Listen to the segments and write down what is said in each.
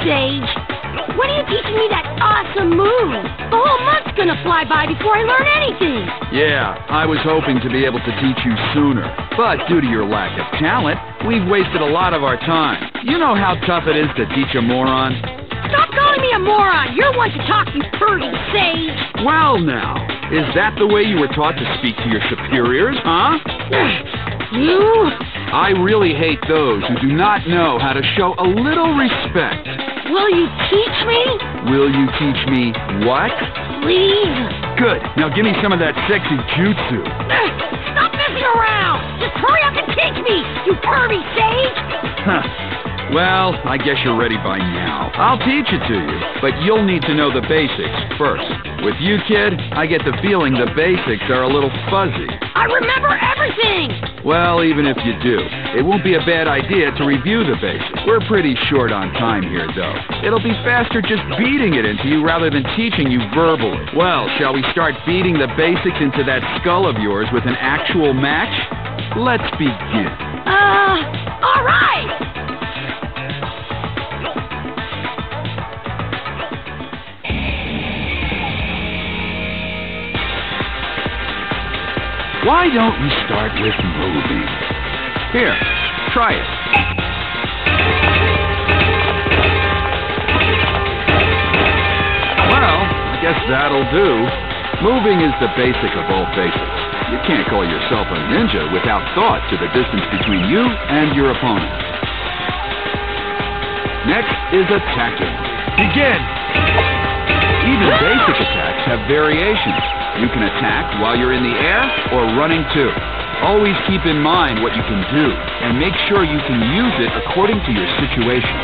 Sage. When are you teaching me that awesome move? The whole month's gonna fly by before I learn anything. Yeah, I was hoping to be able to teach you sooner. But due to your lack of talent, we've wasted a lot of our time. You know how tough it is to teach a moron? Stop calling me a moron. You're one to talk, you pervy Sage. Well now, is that the way you were taught to speak to your superiors, huh? You? I really hate those who do not know how to show a little respect. Will you teach me? Will you teach me what? Please. Good. Now give me some of that sexy jutsu. Stop messing around. Just hurry up and teach me, you pervy Sage. Huh. Well, I guess you're ready by now. I'll teach it to you, but you'll need to know the basics first. With you, kid, I get the feeling the basics are a little fuzzy. I remember everything! Well, even if you do, it won't be a bad idea to review the basics. We're pretty short on time here, though. It'll be faster just beating it into you rather than teaching you verbally. Well, shall we start beating the basics into that skull of yours with an actual match? Let's begin. All right! Why don't we start with moving? Here, try it. Well, I guess that'll do. Moving is the basic of all basics. You can't call yourself a ninja without thought to the distance between you and your opponent. Next is attacking. Begin! Even basic attacks have variations. You can attack while you're in the air or running too. Always keep in mind what you can do and make sure you can use it according to your situation.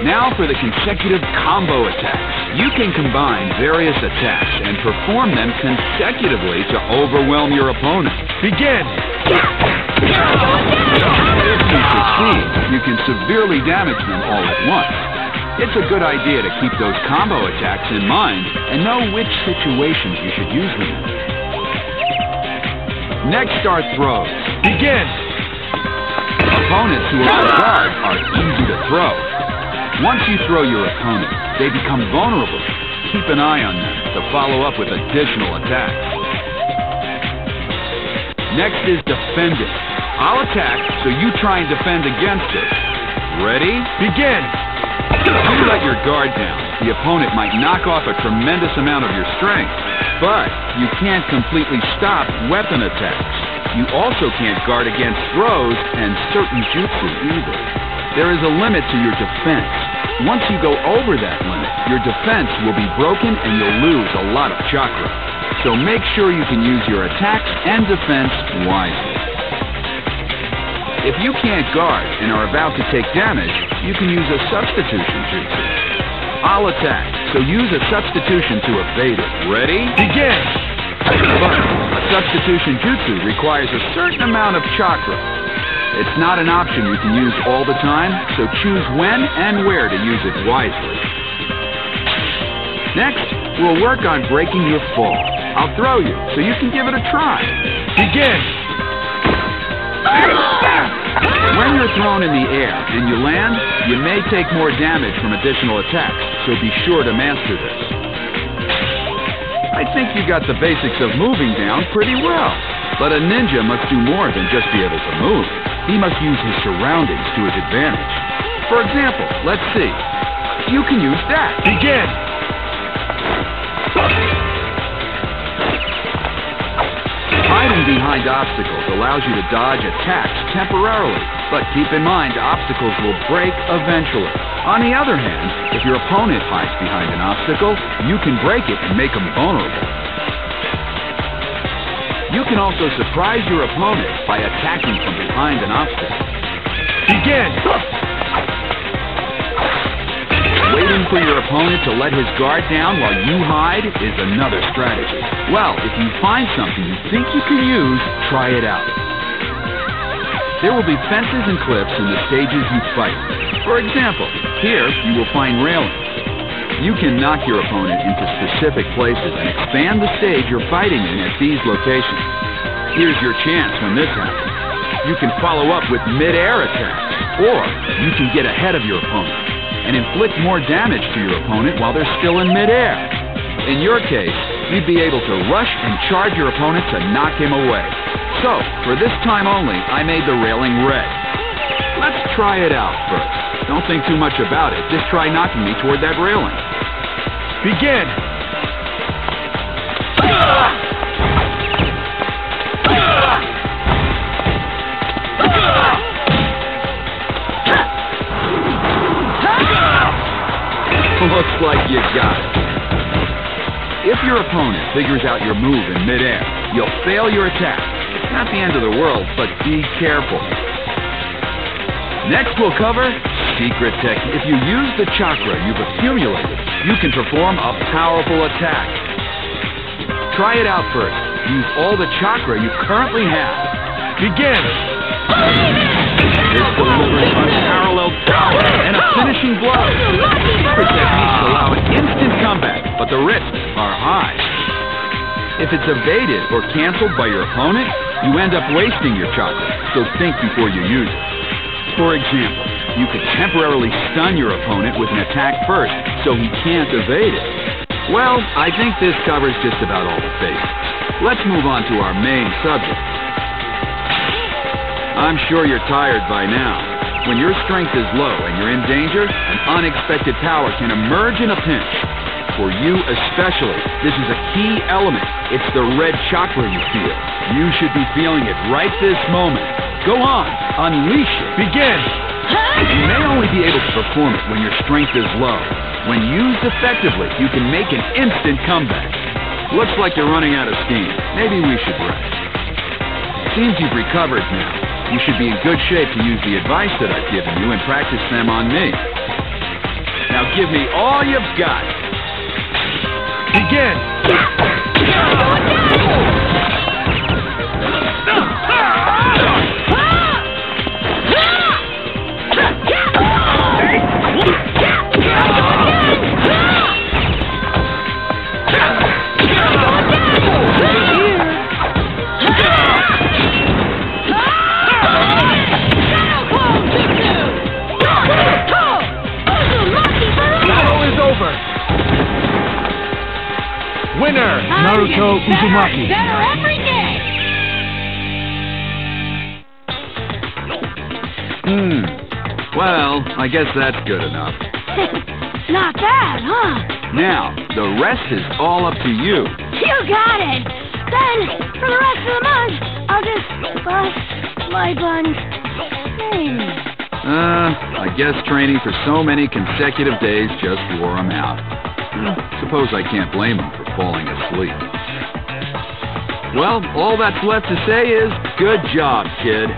Now for the consecutive combo attacks. You can combine various attacks and perform them consecutively to overwhelm your opponent. Begin! If you succeed, you can severely damage them all at once. It's a good idea to keep those combo attacks in mind and know which situations you should use them in. Next are throws. Begin! Opponents who are on guard are easy to throw. Once you throw your opponent, they become vulnerable. Keep an eye on them to follow up with additional attacks. Next is defending. I'll attack, so you try and defend against it. Ready? Begin! If you let your guard down, the opponent might knock off a tremendous amount of your strength. But you can't completely stop weapon attacks. You also can't guard against throws and certain jutsu either. There is a limit to your defense. Once you go over that limit, your defense will be broken and you'll lose a lot of chakra. So make sure you can use your attacks and defense wisely. If you can't guard and are about to take damage, you can use a substitution jutsu. I'll attack, so use a substitution to evade it. Ready? Begin! But a substitution jutsu requires a certain amount of chakra. It's not an option you can use all the time, so choose when and where to use it wisely. Next, we'll work on breaking your fall. I'll throw you, so you can give it a try. Begin! When you're thrown in the air and you land, you may take more damage from additional attacks, so be sure to master this. I think you got the basics of moving down pretty well, but a ninja must do more than just be able to move. He must use his surroundings to his advantage. For example, let's see. You can use that. Begin! Hiding behind obstacles allows you to dodge attacks temporarily, but keep in mind obstacles will break eventually. On the other hand, if your opponent hides behind an obstacle, you can break it and make him vulnerable. You can also surprise your opponent by attacking from behind an obstacle. Begin! Waiting for your opponent to let his guard down while you hide is another strategy. Well, if you find something you think you can use, try it out. There will be fences and cliffs in the stages you fight. For example, here you will find railings. You can knock your opponent into specific places and expand the stage you're fighting in at these locations. Here's your chance when this happens. You can follow up with mid-air attacks. Or you can get ahead of your opponent and inflict more damage to your opponent while they're still in midair. In your case, you'd be able to rush and charge your opponent to knock him away. So, for this time only, I made the railing red. Let's try it out first. Don't think too much about it. Just try knocking me toward that railing. Begin! Looks like you got it. If your opponent figures out your move in midair, you'll fail your attack. It's not the end of the world, but be careful. Next we'll cover secret technique. If you use the chakra you've accumulated, you can perform a powerful attack. Try it out first. Use all the chakra you currently have. Begin! This delivers unparalleled power and a finishing blow. Secret techniques allow an instant comeback, but the risks are high. If it's evaded or canceled by your opponent, you end up wasting your chakra, so think before you use it. For example, you could temporarily stun your opponent with an attack first, so he can't evade it. Well, I think this covers just about all the basics. Let's move on to our main subject. I'm sure you're tired by now. When your strength is low and you're in danger, an unexpected power can emerge in a pinch. For you especially, this is a key element. It's the red chakra you feel. You should be feeling it right this moment. Go on, unleash it. Begin! You may only be able to perform it when your strength is low. When used effectively, you can make an instant comeback. Looks like you're running out of steam. Maybe we should rest. Seems you've recovered now. You should be in good shape to use the advice that I've given you and practice them on me. Now give me all you've got. Begin! Winner, Naruto Uzumaki. Better every day. Well, I guess that's good enough. Not bad, huh? Now, the rest is all up to you. You got it. Then, for the rest of the month, I'll just bust my buns. I guess training for so many consecutive days just wore him out. Suppose I can't blame him for falling asleep. Well, all that's left to say is, good job, kid.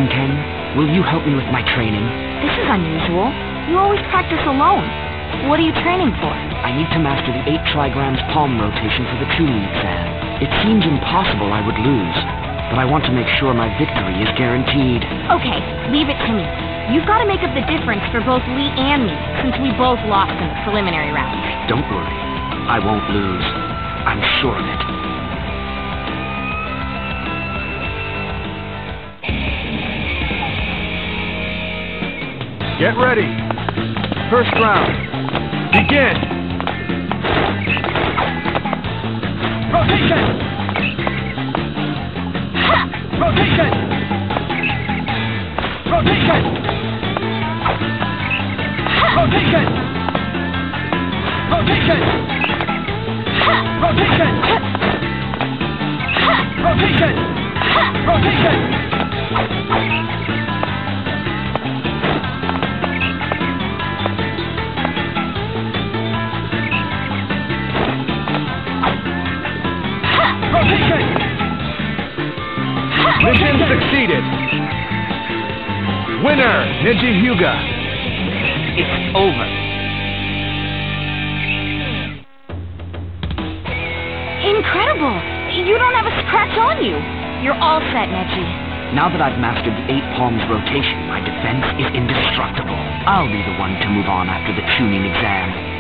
Ten, will you help me with my training? This is unusual. You always practice alone. What are you training for? I need to master the 8 Trigrams palm rotation for the Chunin exam. It seems impossible I would lose, but I want to make sure my victory is guaranteed. Okay, leave it to me. You've got to make up the difference for both Lee and me, since we both lost in the preliminary round. Don't worry. I won't lose. I'm sure of it. Get ready. First round. Begin! Rotation! Rotation! Rotation! Rotation! Rotation! Rotation! Rotation! Rotation! Mission succeeded. Winner, Neji Hyuga. It's over. Incredible! You don't have a scratch on you. You're all set, Neji. Now that I've mastered the 8 palms rotation, my defense is indestructible. I'll be the one to move on after the tuning exam.